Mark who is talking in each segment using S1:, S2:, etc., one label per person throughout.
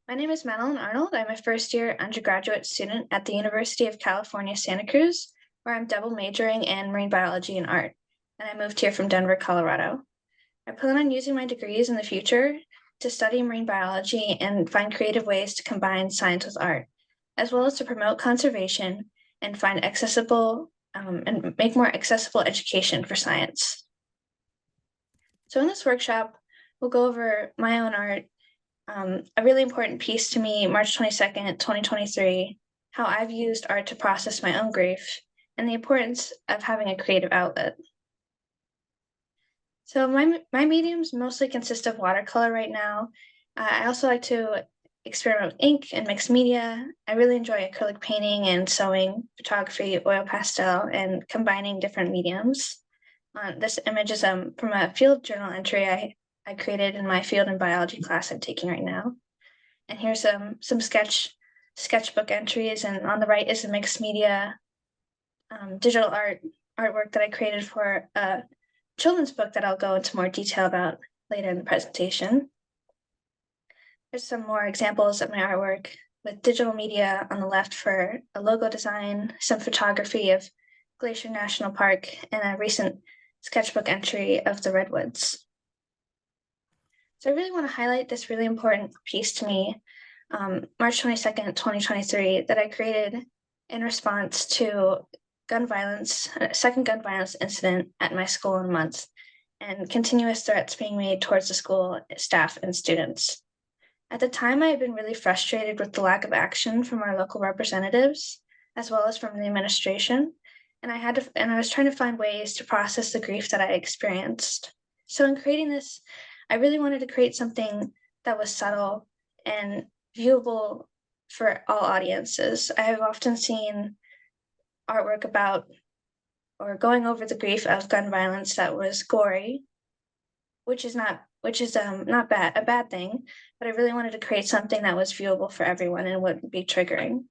S1: My name is Madelyn Arnold. I'm a first-year undergraduate student at the University of California, Santa Cruz, where I'm double majoring in marine biology and art, and I moved here from Denver, Colorado. I plan on using my degrees in the future to study marine biology and find creative ways to combine science with art, as well as to promote conservation and find accessible and make more accessible education for science. So in this workshop, we'll go over my own art, a really important piece to me, March 22nd, 2023, how I've used art to process my own grief, and the importance of having a creative outlet. So my mediums mostly consist of watercolor right now. I also like to experiment with ink and mixed media. I really enjoy acrylic painting and sewing, photography, oil pastel, and combining different mediums. This image is from a field journal entry I created in my field and biology class I'm taking right now. And here's some sketchbook entries, and on the right is a mixed media digital artwork that I created for a children's book that I'll go into more detail about later in the presentation. There's some more examples of my artwork with digital media on the left for a logo design, some photography of Glacier National Park, and a recent sketchbook entry of the redwoods. So I really want to highlight this really important piece to me, March 22nd, 2023, that I created in response to gun violence, a second gun violence incident at my school in a month, and continuous threats being made towards the school staff and students. At the time, I had been really frustrated with the lack of action from our local representatives, as well as from the administration, and I was trying to find ways to process the grief that I experienced. So in creating this, I really wanted to create something that was subtle and viewable for all audiences. I have often seen artwork about or going over the grief of gun violence that was gory, which is not a bad thing, but I really wanted to create something that was viewable for everyone and wouldn't be triggering.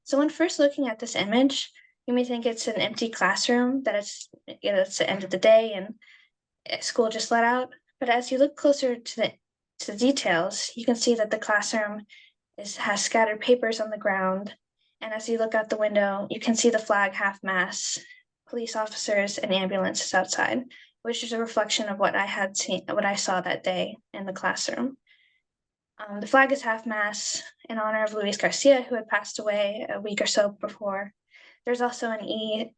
S1: So when first looking at this image, you may think it's an empty classroom, that it's the end of the day and school just let out. But as you look closer to the details, you can see that the classroom has scattered papers on the ground. And as you look out the window, you can see the flag half-mast, police officers, and ambulances outside, which is a reflection of what I saw that day in the classroom. The flag is half-mast in honor of Luis Garcia, who had passed away a week or so before. There's also an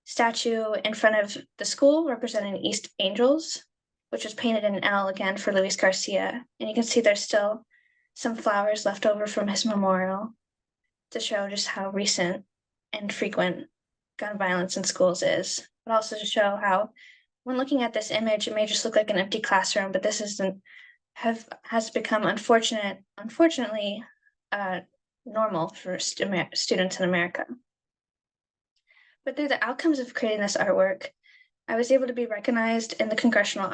S1: statue in front of the school representing East Angels, which was painted in an L again for Luis Garcia. And you can see there's still some flowers left over from his memorial to show just how recent and frequent gun violence in schools is, but also to show how when looking at this image, it may just look like an empty classroom, but this has become unfortunately normal for students in America. But through the outcomes of creating this artwork, I was able to be recognized in the Congressional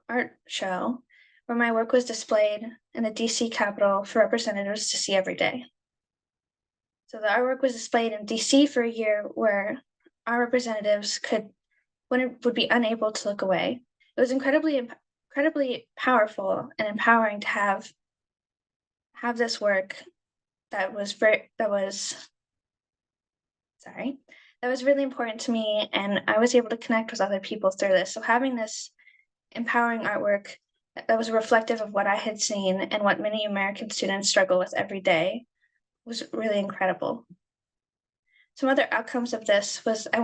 S1: Art Show, where my work was displayed in the DC Capitol for representatives to see every day. So the artwork was displayed in DC for a year, where our representatives would be unable to look away. It was incredibly powerful and empowering to have this work that was really important to me, and I was able to connect with other people through this. So having this empowering artwork that was reflective of what I had seen and what many American students struggle with every day was really incredible. Some other outcomes of this was I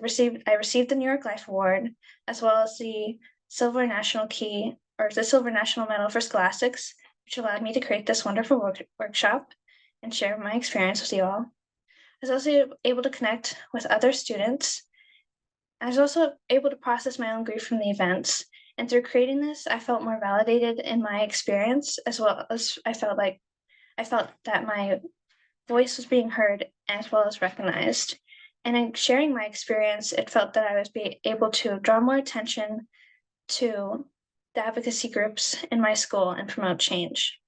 S1: received the New York Life Award, as well as the Silver National Medal for Scholastics, which allowed me to create this wonderful workshop and share my experience with you all. I was also able to connect with other students. I was also able to process my own grief from the events. And through creating this, I felt more validated in my experience, as well as I felt that my voice was being heard as well as recognized. And in sharing my experience, it felt that I was able to draw more attention to the advocacy groups in my school and promote change.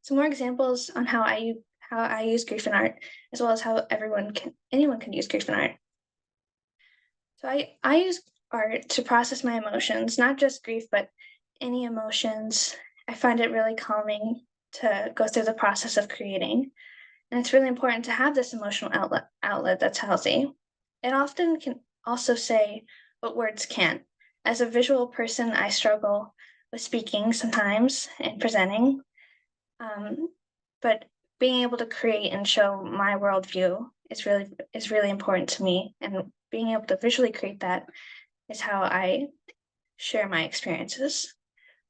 S1: Some more examples on how I use grief in art, as well as how anyone can use grief in art. So I use art to process my emotions, not just grief, but any emotions. I find it really calming to go through the process of creating. And it's really important to have this emotional outlet that's healthy. It often can also say what words can't. As a visual person, I struggle with speaking sometimes and presenting, but being able to create and show my worldview is really important to me. And being able to visually create that is how I share my experiences.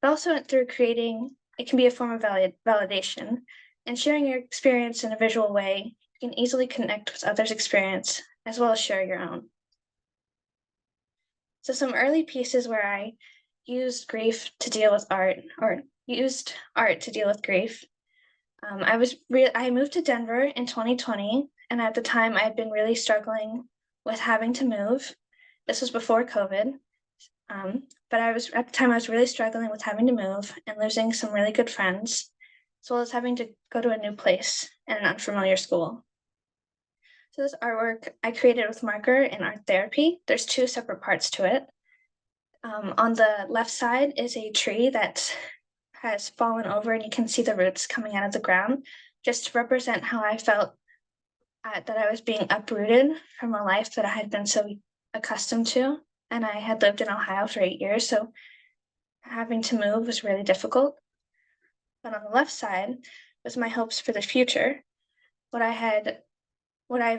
S1: But also through creating, it can be a form of validation. And sharing your experience in a visual way, you can easily connect with others' experience as well as share your own. So some early pieces where I used grief to deal with art, or used art to deal with grief. I moved to Denver in 2020, and at the time I had been really struggling with having to move. This was before COVID. But at the time I was really struggling with having to move and losing some really good friends, as well as having to go to a new place and an unfamiliar school. So this artwork I created with marker in art therapy. There's two separate parts to it. On the left side is a tree that has fallen over, and you can see the roots coming out of the ground, just to represent how I felt that I was being uprooted from a life that I had been so accustomed to. And I had lived in Ohio for 8 years, so having to move was really difficult. But on the left side was my hopes for the future, what I've had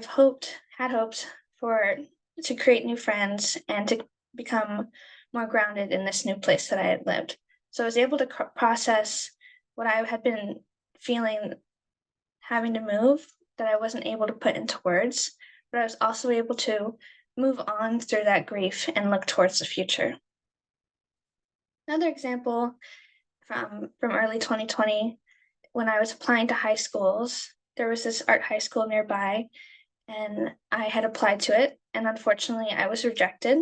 S1: hoped for, to create new friends and to become more grounded in this new place that I had lived. So I was able to process what I had been feeling having to move that I wasn't able to put into words, but I was also able to move on through that grief and look towards the future. Another example from early 2020, when I was applying to high schools, there was this art high school nearby, and I had applied to it, and unfortunately I was rejected.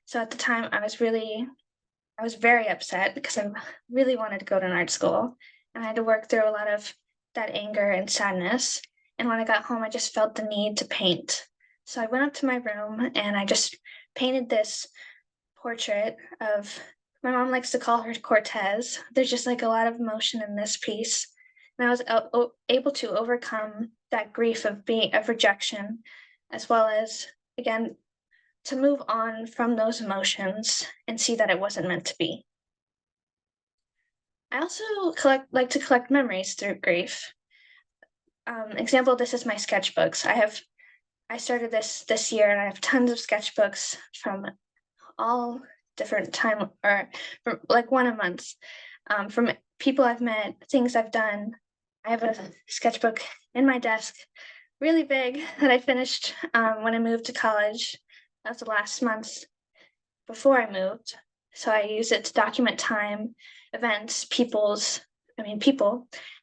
S1: So at the time I was very upset because I really wanted to go to an art school, and I had to work through a lot of that anger and sadness. And when I got home, I just felt the need to paint. So I went up to my room and I just painted this portrait of, my mom likes to call her Cortez. There's just like a lot of emotion in this piece. And I was able to overcome that grief of rejection, as well as, again, to move on from those emotions and see that it wasn't meant to be. I also like to collect memories through grief. Example, this is my sketchbooks. I started this year, and I have tons of sketchbooks from all different time, or from like one a month, from people I've met, things I've done. I have a sketchbook in my desk, really big, that I finished when I moved to college. That was the last month before I moved. So I use it to document time, events, people,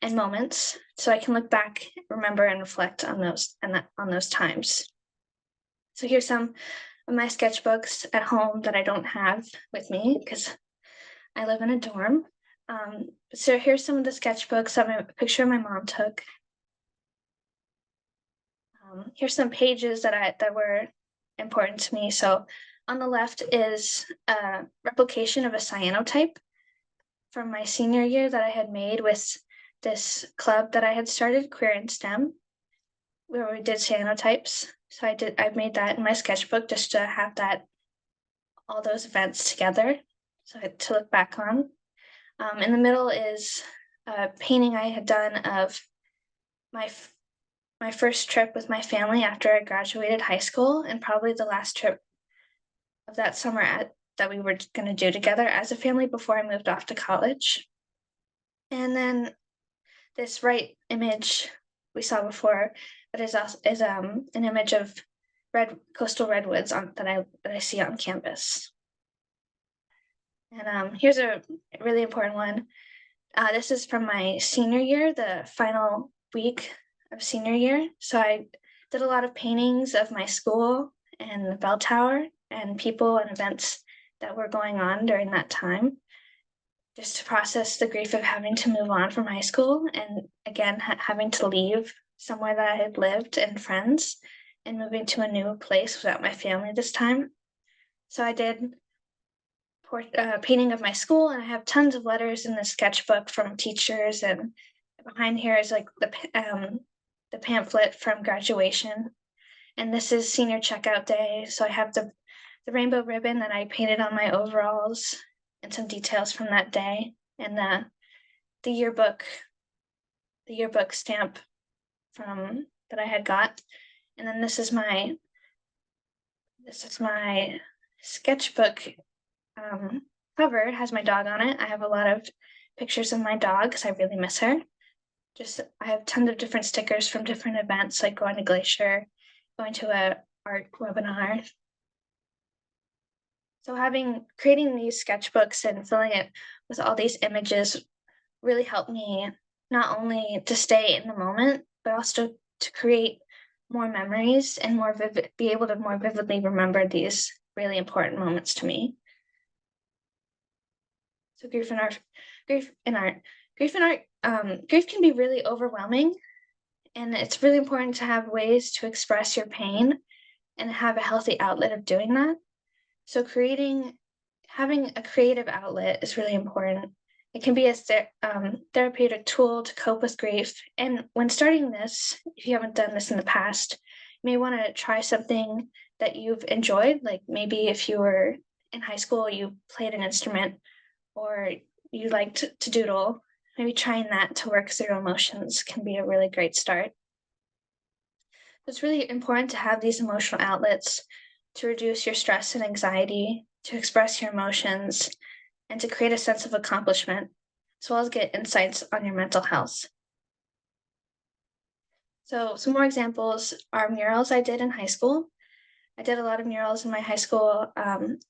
S1: and moments, so I can look back, remember, and reflect on those times. So here's some of my sketchbooks at home that I don't have with me because I live in a dorm. So here's some of the sketchbooks that a picture of my mom took. Here's some pages that were important to me. So on the left is a replication of a cyanotype from my senior year that I had made with this club that I had started, Queer in STEM, where we did cyanotypes. So I made that in my sketchbook just to have all those events together, so to look back on. In the middle is a painting I had done of my first trip with my family after I graduated high school, and probably the last trip of that summer that we were going to do together as a family before I moved off to college. And then this right image we saw before, that is an image of coastal redwoods that I see on campus. And here's a really important one. This is from my senior year, the final week of senior year. So I did a lot of paintings of my school and the bell tower and people and events that were going on during that time, just to process the grief of having to move on from high school, and again, having to leave somewhere that I had lived and friends, and moving to a new place without my family this time. So I did painting of my school, and I have tons of letters in the sketchbook from teachers, and behind here is like the pamphlet from graduation. And this is senior checkout day, so I have the rainbow ribbon that I painted on my overalls and some details from that day, and the yearbook stamp from that I had got. And then this is my sketchbook cover. It has my dog on it. I have a lot of pictures of my dog because I really miss her. I have tons of different stickers from different events, like going to Glacier, going to a art webinar. So creating these sketchbooks and filling it with all these images really helped me not only to stay in the moment, but also to create more memories and be able to more vividly remember these really important moments to me. So grief in art. Grief can be really overwhelming, and it's really important to have ways to express your pain and have a healthy outlet of doing that. So having a creative outlet is really important. It can be a therapeutic tool to cope with grief. And when starting this, if you haven't done this in the past, you may want to try something that you've enjoyed. Like maybe if you were in high school, you played an instrument, or you liked to doodle. Maybe trying that to work through emotions can be a really great start. It's really important to have these emotional outlets to reduce your stress and anxiety, to express your emotions, and to create a sense of accomplishment, as well as get insights on your mental health. So some more examples are murals I did in high school. I did a lot of murals in my high school, and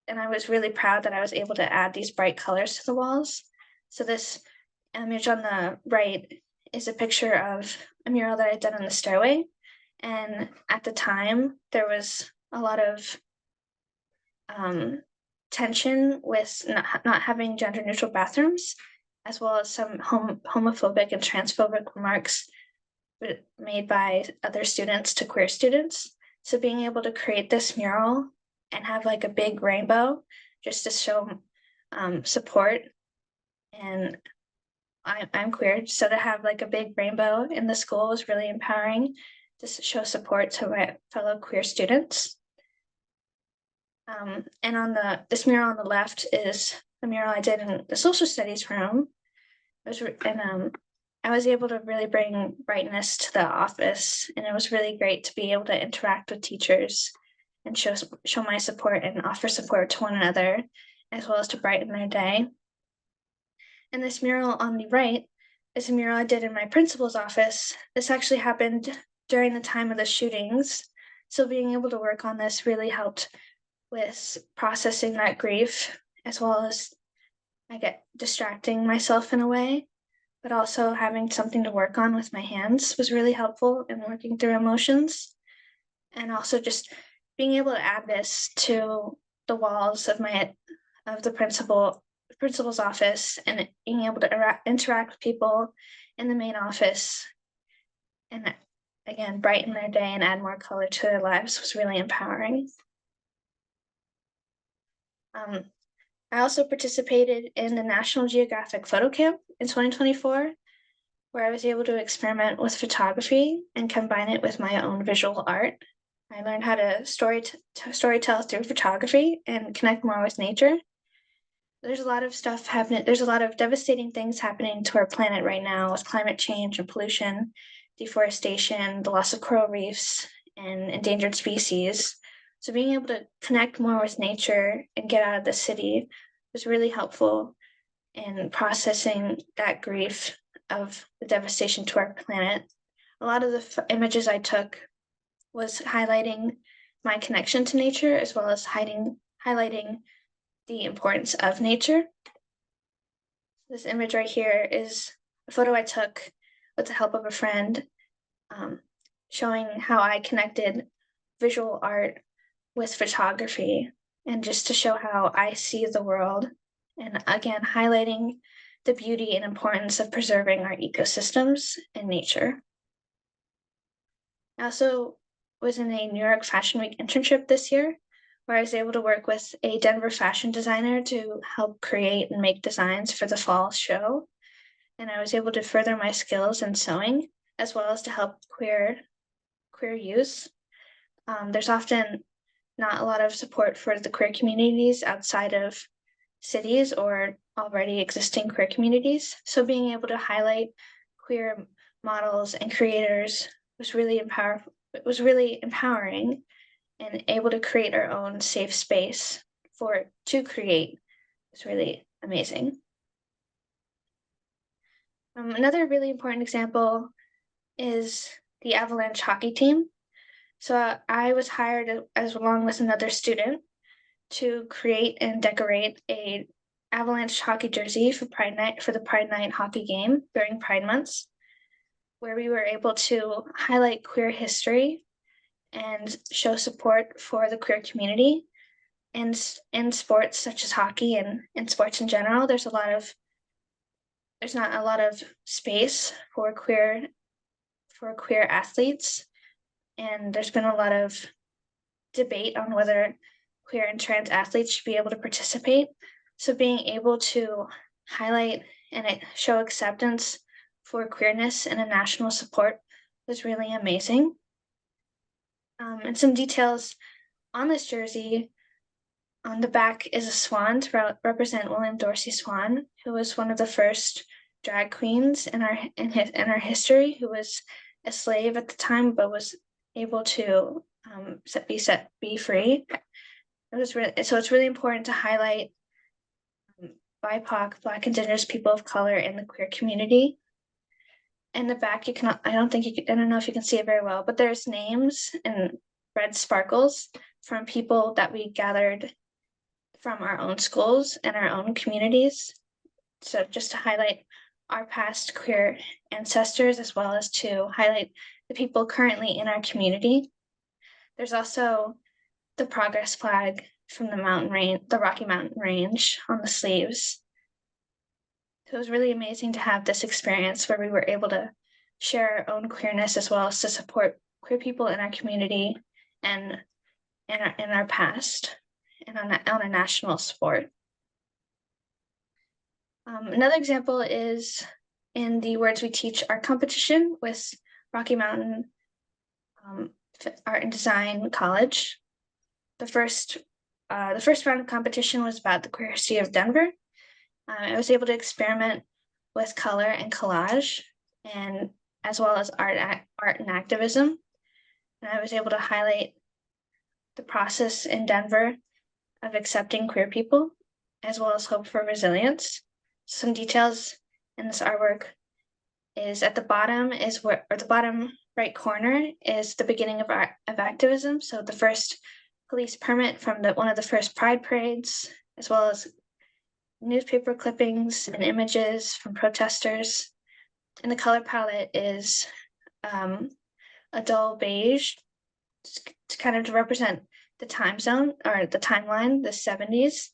S1: I was really proud that I was able to add these bright colors to the walls. So this image on the right is a picture of a mural that I did on the stairway. And at the time, there was a lot of tension with not having gender neutral bathrooms, as well as some homophobic and transphobic remarks made by other students to queer students. So being able to create this mural and have like a big rainbow just to show support, and I'm queer, so to have like a big rainbow in the school was really empowering to show support to my fellow queer students. And on this mural on the left is a mural I did in the social studies room. I was able to really bring brightness to the office, and it was really great to be able to interact with teachers and show my support and offer support to one another, as well as to brighten their day. And this mural on the right is a mural I did in my principal's office. This actually happened during the time of the shootings, so being able to work on this really helped with processing that grief, as well as distracting myself in a way, but also having something to work on with my hands was really helpful in working through emotions. And also just being able to add this to the walls of the principal's office, and being able to interact with people in the main office, and again, brighten their day and add more color to their lives was really empowering. I also participated in the National Geographic Photo Camp in 2024, where I was able to experiment with photography and combine it with my own visual art. I learned how to storytell through photography and connect more with nature. There's a lot of stuff happening. There's a lot of devastating things happening to our planet right now with climate change and pollution, deforestation, the loss of coral reefs, and endangered species. So being able to connect more with nature and get out of the city was really helpful in processing that grief of the devastation to our planet. A lot of the images I took was highlighting my connection to nature, as well as highlighting the importance of nature. This image right here is a photo I took with the help of a friend, showing how I connected visual art with photography, and just to show how I see the world, and again, highlighting the beauty and importance of preserving our ecosystems and nature. I also was in a New York Fashion Week internship this year, where I was able to work with a Denver fashion designer to help create and make designs for the fall show. And I was able to further my skills in sewing, as well as to help queer youth. There's often not a lot of support for the queer communities outside of cities or already existing queer communities. So being able to highlight queer models and creators was really empowering and able to create our own safe space to create was really amazing. Another really important example is the Avalanche hockey team. So I was hired as along with another student to create and decorate a Avalanche hockey jersey for the Pride Night hockey game during Pride months, where we were able to highlight queer history and show support for the queer community. And in sports such as hockey and in sports in general, there's not a lot of space for queer athletes, and there's been a lot of debate on whether queer and trans athletes should be able to participate. So being able to highlight and show acceptance for queerness and a national support was really amazing. And some details on this jersey: on the back is a swan to represent William Dorsey Swan, who was one of the first drag queens in our history, who was a slave at the time but was able to be free. It's really important to highlight BIPOC, Black, Indigenous people of color in the queer community. In the back, I don't know if you can see it very well, but there's names in red sparkles from people that we gathered from our own schools and our own communities. So just to highlight our past queer ancestors, as well as to highlight the people currently in our community. There's also the progress flag from the Rocky Mountain Range on the sleeves. So it was really amazing to have this experience where we were able to share our own queerness, as well as to support queer people in our community and in our past, and on a national sport. Another example is in the Words We Teach art competition with Rocky Mountain Art and Design College. The first round of competition was about the queer history of Denver. I was able to experiment with color and collage, and as well as art and activism. And I was able to highlight the process in Denver of accepting queer people, as well as hope for resilience. Some details in this artwork is at the bottom the bottom right corner is the beginning of activism. So the first police permit from one of the first Pride parades, as well as newspaper clippings and images from protesters. And the color palette is a dull beige to kind of to represent the time zone or the timeline, the 70s,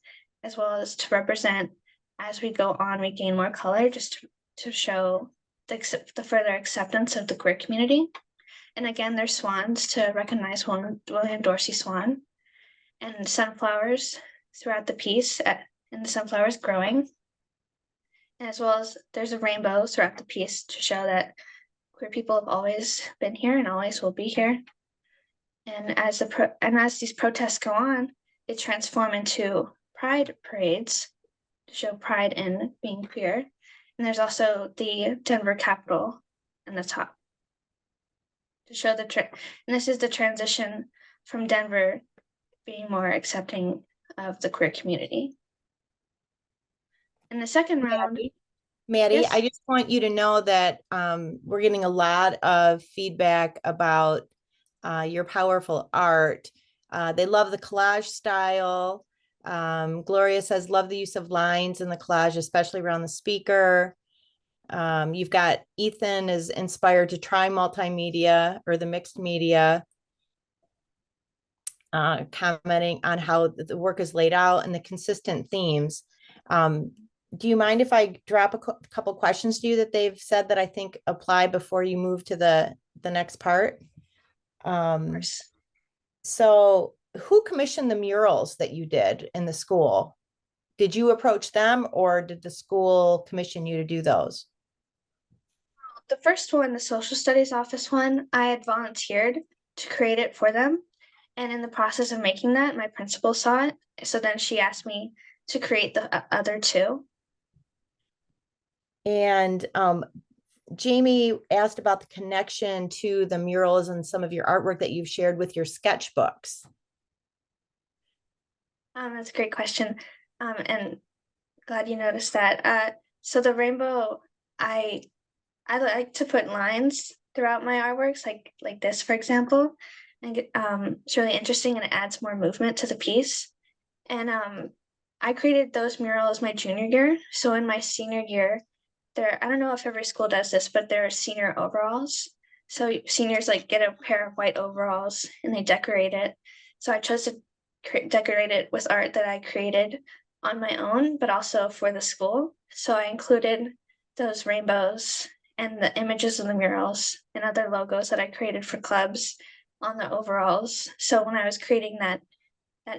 S1: as well as to represent as we go on, we gain more color just to show the further acceptance of the queer community. And again, there's swans to recognize William Dorsey Swan, and sunflowers throughout the piece, and the sunflowers growing. And as well as there's a rainbow throughout the piece to show that queer people have always been here and always will be here. And as these protests go on, they transform into pride parades to show pride in being queer. And there's also the Denver Capitol in the top to show and this is the transition from Denver being more accepting of the queer community. In the second round,
S2: Maddy,
S1: yes?
S2: I just want you to know that we're getting a lot of feedback about your powerful art. They love the collage style. Gloria says, love the use of lines in the collage, especially around the speaker. You've got Ethan is inspired to try multimedia or the mixed media, commenting on how the work is laid out and the consistent themes. Do you mind if I drop a couple questions to you that they've said that I think apply before you move to the next part? So who commissioned the murals that you did in the school? Did you approach them or did the school commission you to do those?
S1: The first one, the social studies office one, I had volunteered to create it for them. And in the process of making that, my principal saw it. So then she asked me to create the other two.
S2: And Jamie asked about the connection to the murals and some of your artwork that you've shared with your sketchbooks.
S1: That's a great question. And glad you noticed that. So the rainbow, I I like to put lines throughout my artworks, like this, for example. And it's really interesting and it adds more movement to the piece. And I created those murals my junior year. So in my senior year, I don't know if every school does this, but there are senior overalls. So seniors like get a pair of white overalls and they decorate it. So I chose to decorate it with art that I created on my own, but also for the school. So I included those rainbows and the images of the murals and other logos that I created for clubs on the overalls. So when I was creating that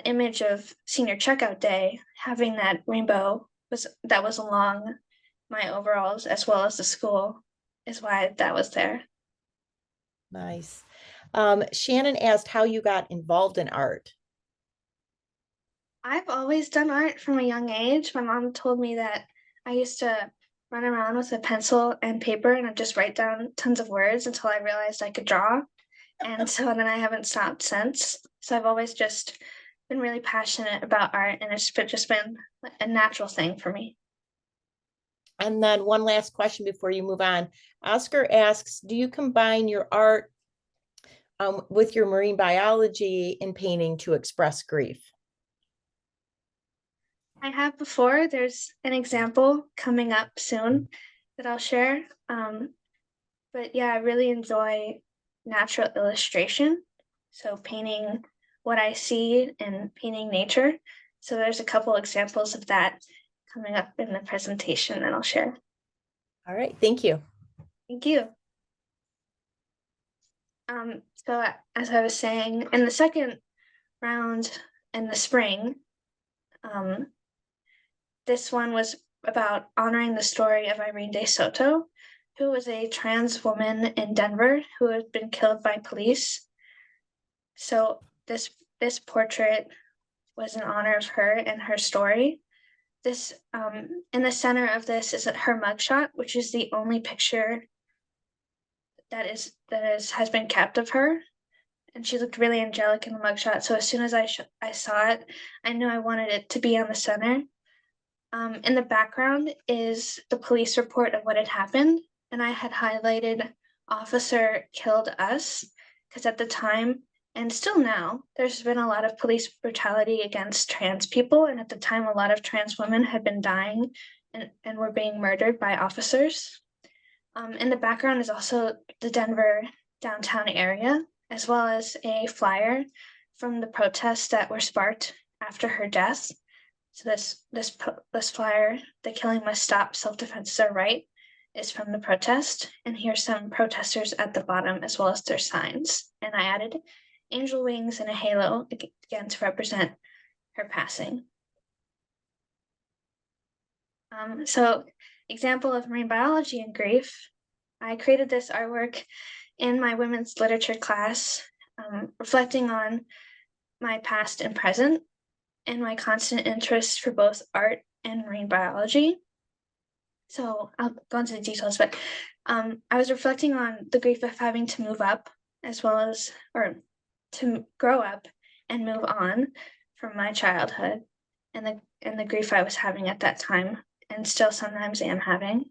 S1: image of senior checkout day, having that rainbow was along my overalls as well as the school is why that was there.
S2: Nice. Shannon asked how you got involved in art.
S1: I've always done art from a young age. My mom told me that I used to run around with a pencil and paper and I'd just write down tons of words until I realized I could draw. And so then I haven't stopped since. So I've always just been really passionate about art and it's just been a natural thing for me.
S2: And then one last question before you move on. Oscar asks, do you combine your art with your marine biology in painting to express grief?
S1: I have before. There's an example coming up soon that I'll share. But yeah, I really enjoy natural illustration. So painting what I see and painting nature. So there's a couple examples of that coming up in the presentation that I'll share.
S2: All right, thank you.
S1: Thank you. So as I was saying, in the second round in the spring, um, this one was about honoring the story of Irene De Soto, who was a trans woman in Denver who had been killed by police. So this portrait was in honor of her and her story. This in the center of this is her mugshot, which is the only picture that is has been kept of her. And she looked really angelic in the mugshot. So as soon as I saw it, I knew I wanted it to be on the center. In the background is the police report of what had happened, and I had highlighted "Officer killed us" because at the time, and still now, there's been a lot of police brutality against trans people, and at the time, a lot of trans women had been dying and were being murdered by officers. In the background is also the Denver downtown area, as well as a flyer from the protests that were sparked after her death. So this flyer, "The killing must stop, self-defense is our right," is from the protest. And here's some protesters at the bottom as well as their signs. And I added angel wings and a halo again to represent her passing. So example of marine biology and grief, I created this artwork in my women's literature class, reflecting on my past and present and my constant interest for both art and marine biology. So I'll go into the details, but I was reflecting on the grief of having to move up as well as, or to grow up and move on from my childhood and the grief I was having at that time and still sometimes am having.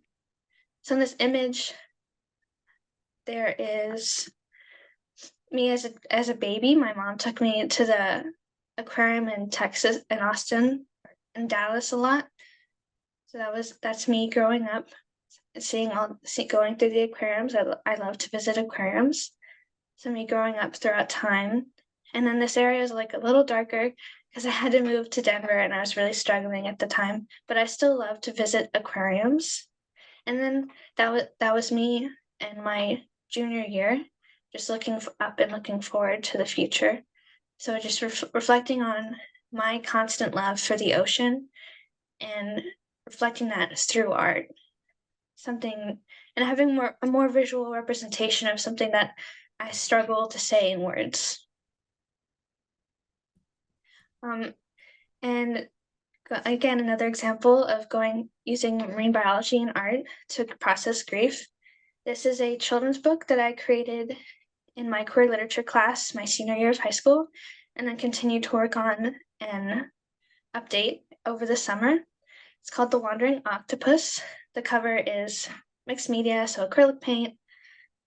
S1: So in this image, there is me as a baby. My mom took me to the aquarium in Texas, in Austin, in Dallas a lot. So that's me growing up, going through the aquariums. I love to visit aquariums. So me growing up throughout time. And then this area is like a little darker because I had to move to Denver and I was really struggling at the time. But I still love to visit aquariums. And then that was me in my junior year, just looking up and looking forward to the future. So just reflecting on my constant love for the ocean and reflecting that through art, something, and having a more visual representation of something that I struggle to say in words. And again, another example of using marine biology and art to process grief. This is a children's book that I created in my queer literature class my senior year of high school, and then continued to work on and update over the summer. It's called The Wandering Octopus. The cover is mixed media, so acrylic paint,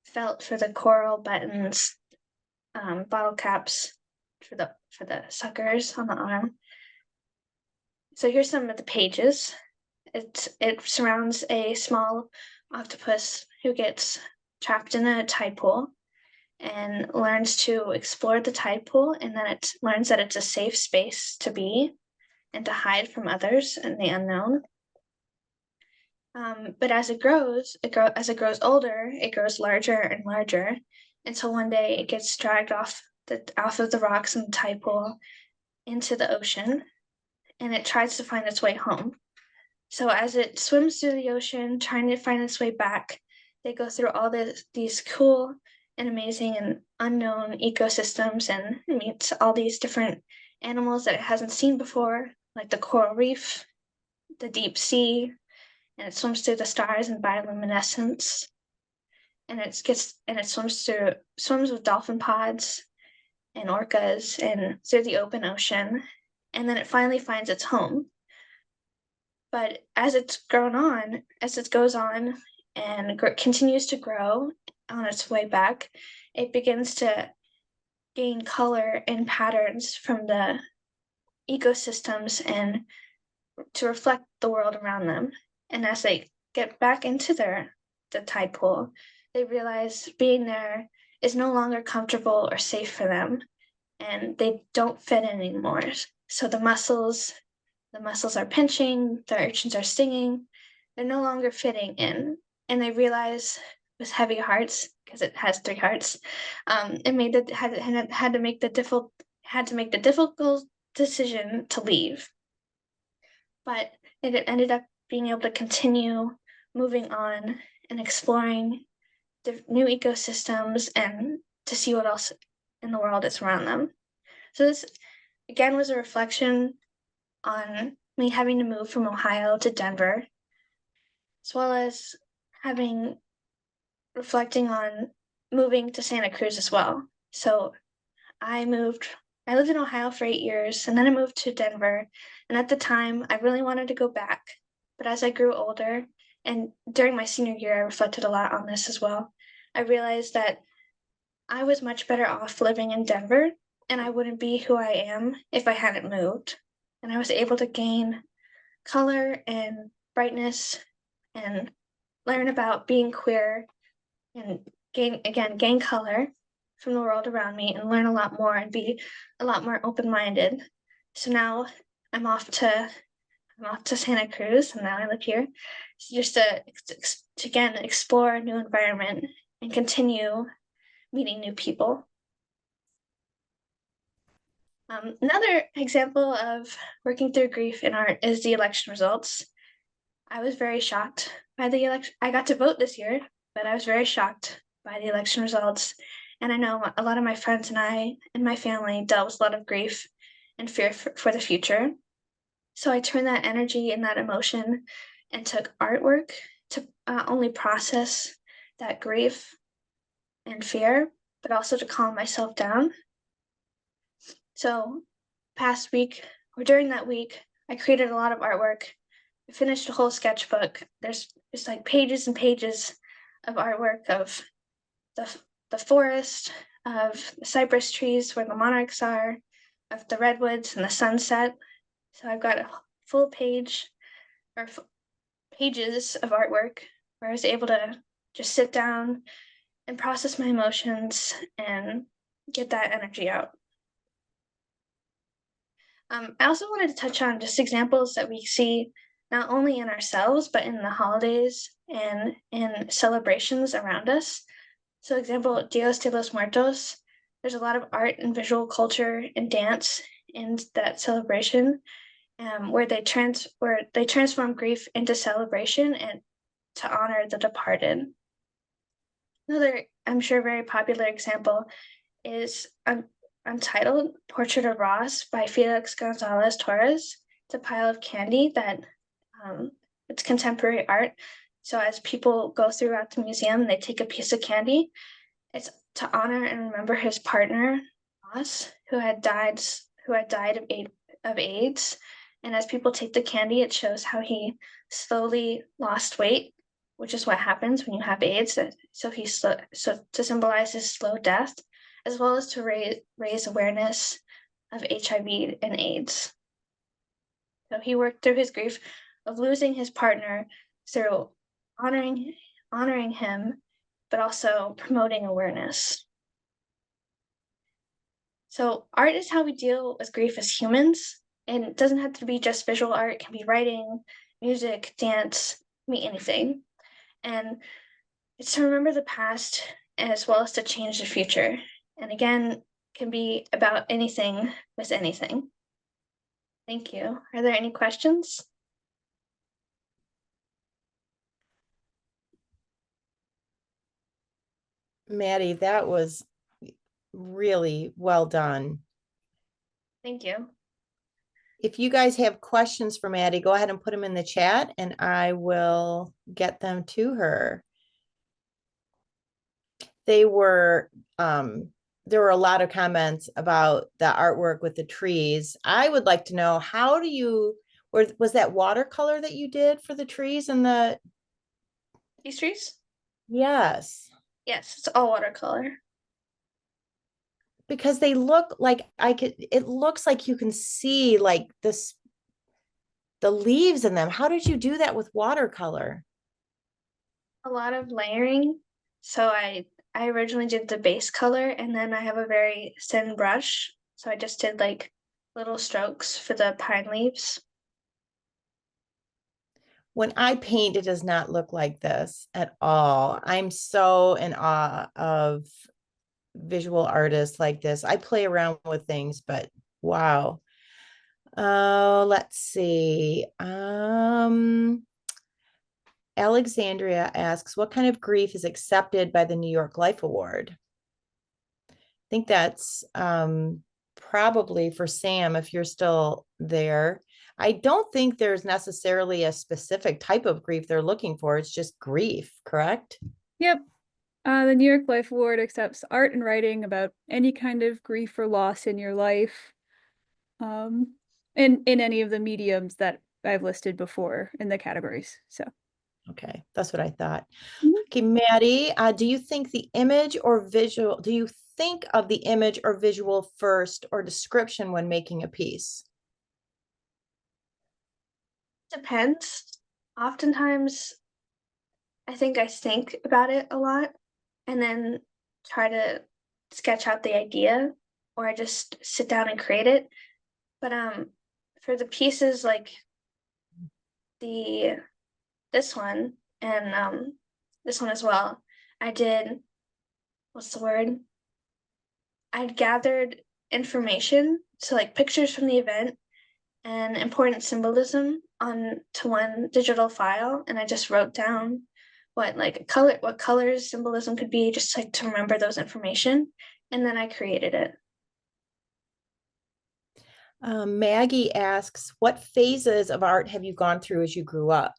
S1: felt for the coral buttons, bottle caps for the suckers on the arm. So here's some of the pages. It surrounds a small octopus who gets trapped in a tide pool and learns to explore the tide pool, and then it learns that it's a safe space to be and to hide from others and the unknown. But as it grows older, it grows larger and larger until one day it gets dragged off of the rocks in the tide pool into the ocean, and it tries to find its way home. So as it swims through the ocean, trying to find its way back, they go through all these cool and amazing and unknown ecosystems and meets all these different animals that it hasn't seen before, like the coral reef, the deep sea, and it swims through the stars in bioluminescence. And it swims with dolphin pods and orcas and through the open ocean. And then it finally finds its home. But as it goes on and continues to grow on its way back, it begins to gain color and patterns from the ecosystems and to reflect the world around them. And as they get back into the tide pool, they realize being there is no longer comfortable or safe for them, and they don't fit in anymore. So the mussels are pinching, the urchins are stinging, they're no longer fitting in, and they realize with heavy hearts, because it has 3 hearts, it had to make the difficult decision to leave. But it ended up being able to continue moving on and exploring new ecosystems and to see what else in the world is around them. So this again was a reflection on me having to move from Ohio to Denver, as well as reflecting on moving to Santa Cruz as well. So I lived in Ohio for 8 years, and then I moved to Denver. And at the time, I really wanted to go back. But as I grew older, and during my senior year, I reflected a lot on this as well, I realized that I was much better off living in Denver, and I wouldn't be who I am if I hadn't moved. And I was able to gain color and brightness and learn about being queer and gain color from the world around me and learn a lot more and be a lot more open-minded. So now I'm off to Santa Cruz, and now I live here, so just to again explore a new environment and continue meeting new people. Another example of working through grief in art is the election results. I was very shocked by the election. I got to vote this year, but I was very shocked by the election results. And I know a lot of my friends and I and my family dealt with a lot of grief and fear for the future. So I turned that energy and that emotion and took artwork to only process that grief and fear, but also to calm myself down. So during that week, I created a lot of artwork. I finished a whole sketchbook. There's just like pages and pages of artwork of the forest, of the cypress trees where the monarchs are, of the redwoods and the sunset. So I've got a full page or pages of artwork where I was able to just sit down and process my emotions and get that energy out. I also wanted to touch on just examples that we see not only in ourselves, but in the holidays and in celebrations around us. So example, Dios de los Muertos. there's a lot of art and visual culture and dance in that celebration, where they transform grief into celebration and to honor the departed. Another, I'm sure, very popular example is Untitled Portrait of Ross by Felix Gonzalez Torres. It's a pile of candy that it's contemporary art. So as people go throughout the museum, they take a piece of candy. It's to honor and remember his partner, Ross, who had died of AIDS. And as people take the candy, it shows how he slowly lost weight, which is what happens when you have AIDS. So to symbolize his slow death, as well as to raise awareness of HIV and AIDS. So he worked through his grief of losing his partner through honoring him, but also promoting awareness. So art is how we deal with grief as humans, and it doesn't have to be just visual art. It can be writing, music, dance, anything. And it's to remember the past as well as to change the future. And again, can be about anything with anything. Thank you. Are there any questions?
S2: Maddy, that was really well done.
S1: Thank you.
S2: If you guys have questions for Maddy, go ahead and put them in the chat and I will get them to her. There were a lot of comments about the artwork with the trees. I would like to know, how do you, or was that watercolor that you did for the trees and the?
S1: These trees?
S2: Yes.
S1: Yes, it's all watercolor.
S2: Because they look like it looks like you can see like this, the leaves in them. How did you do that with watercolor?
S1: A lot of layering. So I originally did the base color, and then I have a very thin brush. So I just did like little strokes for the pine leaves.
S2: When I paint, it does not look like this at all. I'm so in awe of visual artists like this. I play around with things, but wow. Oh, let's see. Alexandria asks, what kind of grief is accepted by the New York Life Award? I think that's probably for Sam, if you're still there. I don't think there's necessarily a specific type of grief they're looking for. It's just grief, correct?
S3: Yep. The New York Life Award accepts art and writing about any kind of grief or loss in your life, in any of the mediums that I've listed before in the categories. So,
S2: okay, that's what I thought.
S3: Mhm.
S2: Okay, Maddy, do you think the image or visual, do you think of the image or visual first or description when making a piece?
S1: Depends. Oftentimes, I think about it a lot and then try to sketch out the idea, or I just sit down and create it. But for the pieces like the this one and this one as well, I did, what's the word? I gathered information, so like pictures from the event and important symbolism onto one digital file, and I just wrote down what colors symbolism could be, just like to remember those information, and then I created it.
S2: Maggie asks, what phases of art have you gone through as you grew up?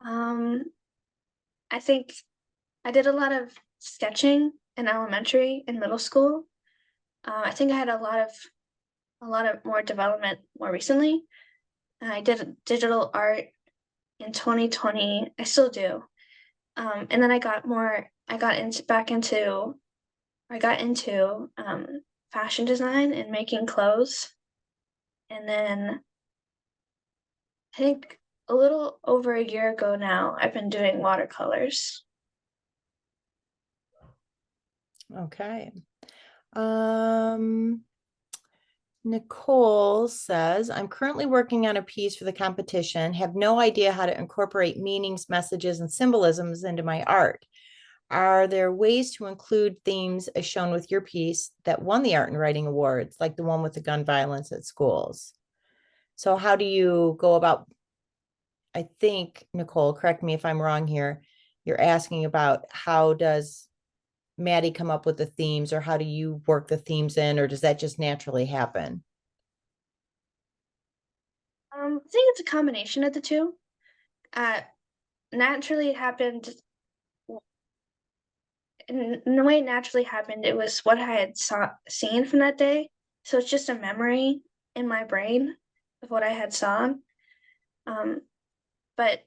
S1: I think I did a lot of sketching in elementary and middle school. I think I had a lot of more development more recently. I did digital art in 2020. I still do. And then I got into fashion design and making clothes. And then I think a little over a year ago now, I've been doing watercolors.
S2: Okay. Nicole says, I'm currently working on a piece for the competition, have no idea how to incorporate meanings, messages, and symbolisms into my art. are there ways to include themes as shown with your piece that won the Art and Writing Awards, like the one with the gun violence at schools? So how do you go about, I think, Nicole, correct me if I'm wrong here, you're asking about how does Maddy come up with the themes, or how do you work the themes in, or does that just naturally happen?
S1: I think it's a combination of the two. Naturally, it happened in the way it naturally happened. It was what I had seen from that day, so it's just a memory in my brain of what I had saw. But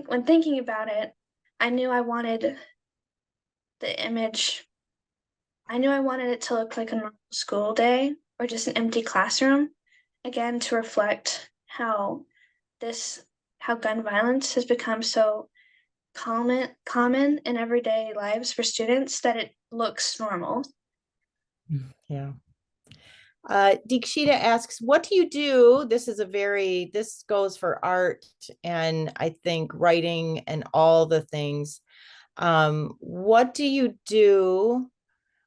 S1: when thinking about it, I knew I wanted the image. I knew I wanted it to look like a normal school day or just an empty classroom, again to reflect how gun violence has become so common in everyday lives for students that it looks normal.
S2: Yeah. Deekshita asks, what do you do? This goes for art and I think writing and all the things. What do you do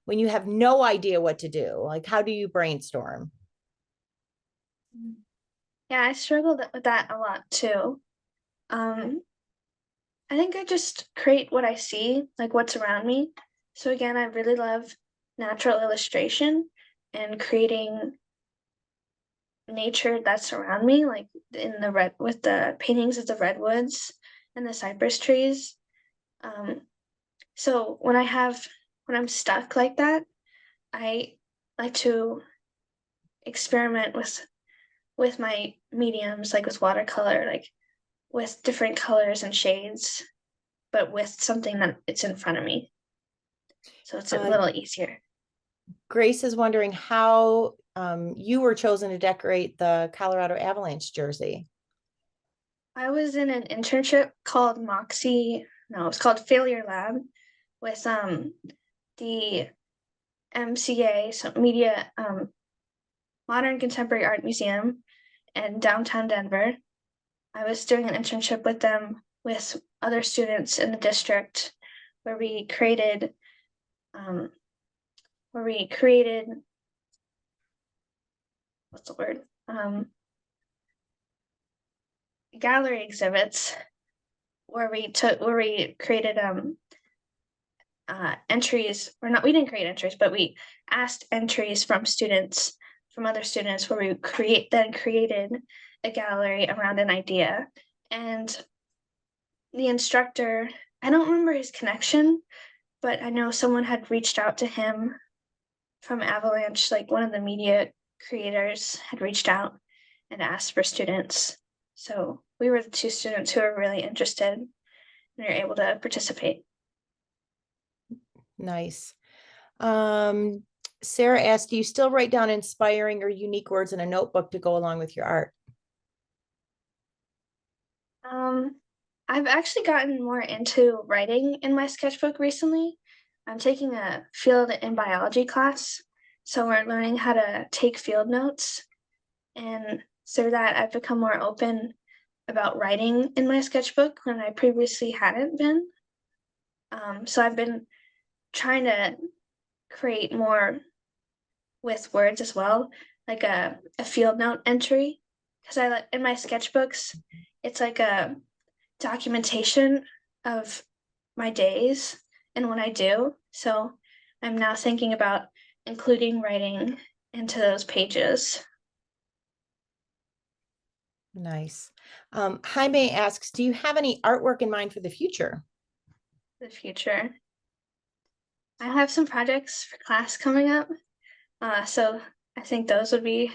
S2: when you have no idea what to do? Like, how do you brainstorm?
S1: Yeah, I struggled with that a lot too. Um, I think I just create what I see, like what's around me. So again, I really love natural illustration and creating nature that's around me, like in the red with the paintings of the redwoods and the cypress trees. Um, so when I'm stuck like that, I like to experiment with my mediums, like with watercolor, like with different colors and shades, but with something that it's in front of me. So it's a
S2: Uh,
S1: little easier.
S2: Grace is wondering how you were chosen to decorate the Colorado Avalanche jersey.
S1: I was in an internship called Moxie, no, it was called Failure Lab with the MCA, so Media Modern Contemporary Art Museum in downtown Denver. I was doing an internship with them with other students in the district where um, we created what's the word gallery exhibits where we created entries, or not, we didn't create entries, but we asked entries from other students, where we created a gallery around an idea. And the instructor, I don't remember his connection, but I know someone had reached out to him from Avalanche, like one of the media creators had reached out and asked for students. So we were the two students who were really interested and were able to participate.
S2: Nice. Sarah asked, do you still write down inspiring or unique words in a notebook to go along with your art?
S1: Um, I've actually gotten more into writing in my sketchbook recently. I'm taking a field in biology class, so we're learning how to take field notes, and through that, I've become more open about writing in my sketchbook when I previously hadn't been. So I've been trying to create more with words as well, like a field note entry, because in my sketchbooks, it's like a documentation of my days and what I do. So I'm now thinking about including writing into those pages.
S2: Nice. Jaime asks, do you have any artwork in mind for the future?
S1: The future. I have some projects for class coming up. So I think those would be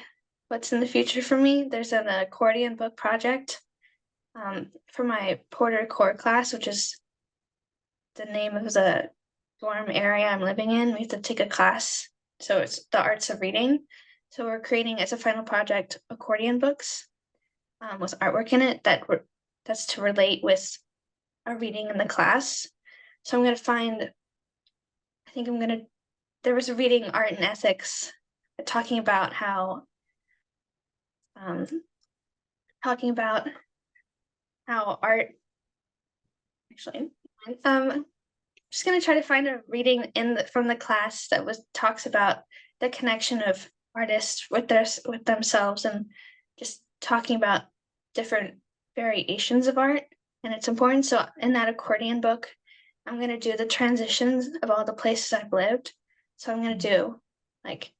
S1: what's in the future for me. There's an accordion book project for my Porter core class, which is the name of the dorm area I'm living in. We have to take a class. So it's the arts of reading. So we're creating as a final project accordion books with artwork in it that's to relate with our reading in the class. So I'm gonna find. I think I'm gonna. There was a reading art and ethics talking about um, talking about how art actually just gonna try to find a reading from the class that talks about the connection of artists with themselves, and just talking about different variations of art and its importance. So in that accordion book, I'm gonna do the transitions of all the places I've lived. So I'm gonna do like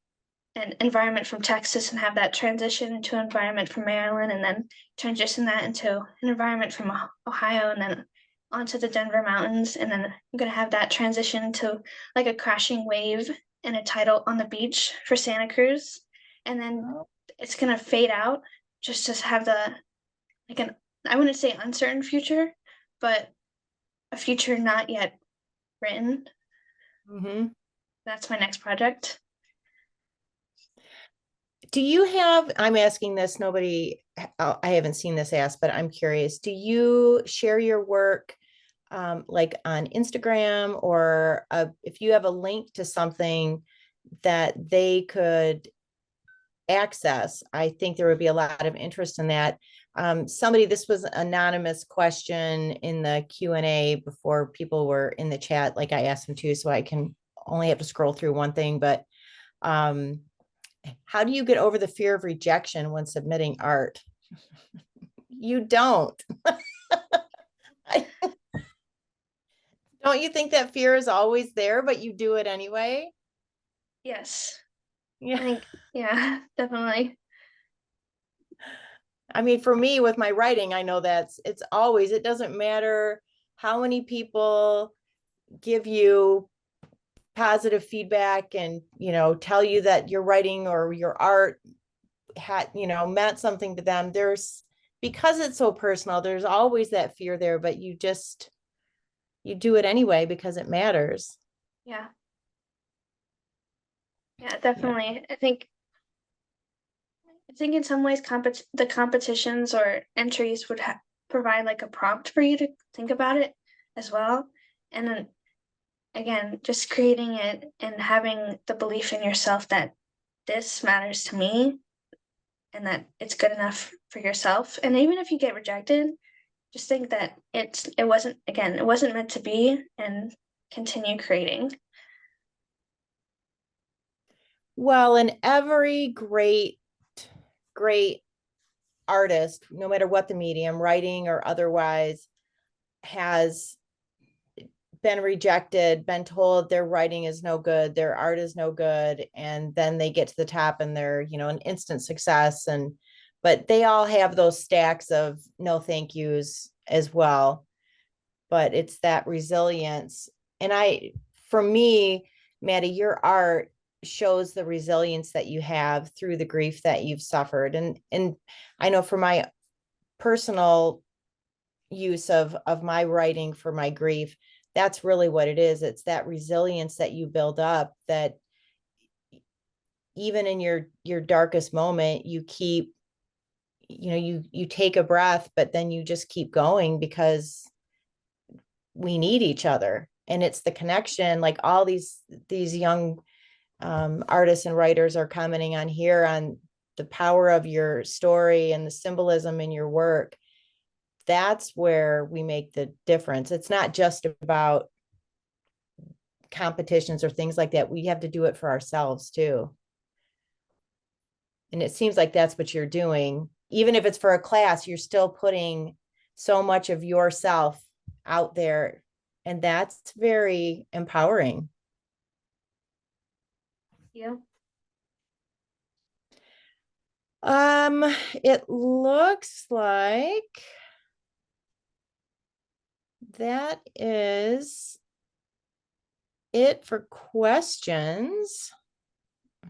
S1: an environment from Texas and have that transition into an environment from Maryland, and then transition that into an environment from Ohio, and then onto the Denver mountains. And then I'm gonna have that transition to like a crashing wave and a tidal on the beach for Santa Cruz. And then it's gonna fade out just to have like an, I wouldn't say uncertain future, but a future not yet written.
S2: Mm-hmm.
S1: That's my next project.
S2: Do you have, I'm asking this, I haven't seen this asked, but I'm curious. Do you share your work like on Instagram, or if you have a link to something that they could access? I think there would be a lot of interest in that. This was an anonymous question in the Q&A before people were in the chat, like I asked them to, so I can only have to scroll through one thing, but how do you get over the fear of rejection when submitting art? You don't. Don't you think that fear is always there, but you do it anyway?
S1: Yes.
S2: Yeah.
S1: I think, yeah, definitely.
S2: I mean, for me with my writing, I know it doesn't matter how many people give you positive feedback and, tell you that your writing or your art had, meant something to them. Because it's so personal, there's always that fear there, but you do it anyway because it matters.
S1: Yeah. Yeah, definitely. Yeah. I think in some ways the competitions or entries would provide like a prompt for you to think about it as well. And then again, just creating it and having the belief in yourself that this matters to me and that it's good enough for yourself. And even if you get rejected, just think that it wasn't meant to be, and continue creating.
S2: Well, and every great artist, no matter what the medium, writing or otherwise, has been rejected, been told their writing is no good, their art is no good, and then they get to the top and they're, an instant success. But they all have those stacks of no thank yous as well. But it's that resilience. And for me, Maddy, your art shows the resilience that you have through the grief that you've suffered. And I know for my personal use of my writing for my grief, that's really what it is. It's that resilience that you build up, that even in your darkest moment, you keep, you take a breath, but then you just keep going because we need each other. And it's the connection, like all these young artists and writers are commenting on here on the power of your story and the symbolism in your work. That's where we make the difference. It's not just about competitions or things like that. We have to do it for ourselves too. And it seems like that's what you're doing. Even if it's for a class, you're still putting so much of yourself out there. And that's very empowering.
S1: Yeah.
S2: It looks like that is it for questions.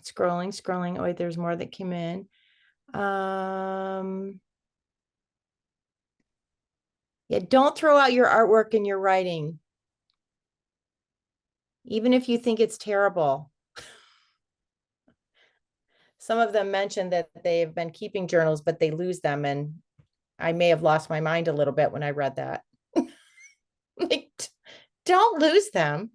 S2: Scrolling. Oh, wait, there's more that came in. Yeah, don't throw out your artwork and your writing, even if you think it's terrible. Some of them mentioned that they've been keeping journals, but they lose them. And I may have lost my mind a little bit when I read that. Like, don't lose them.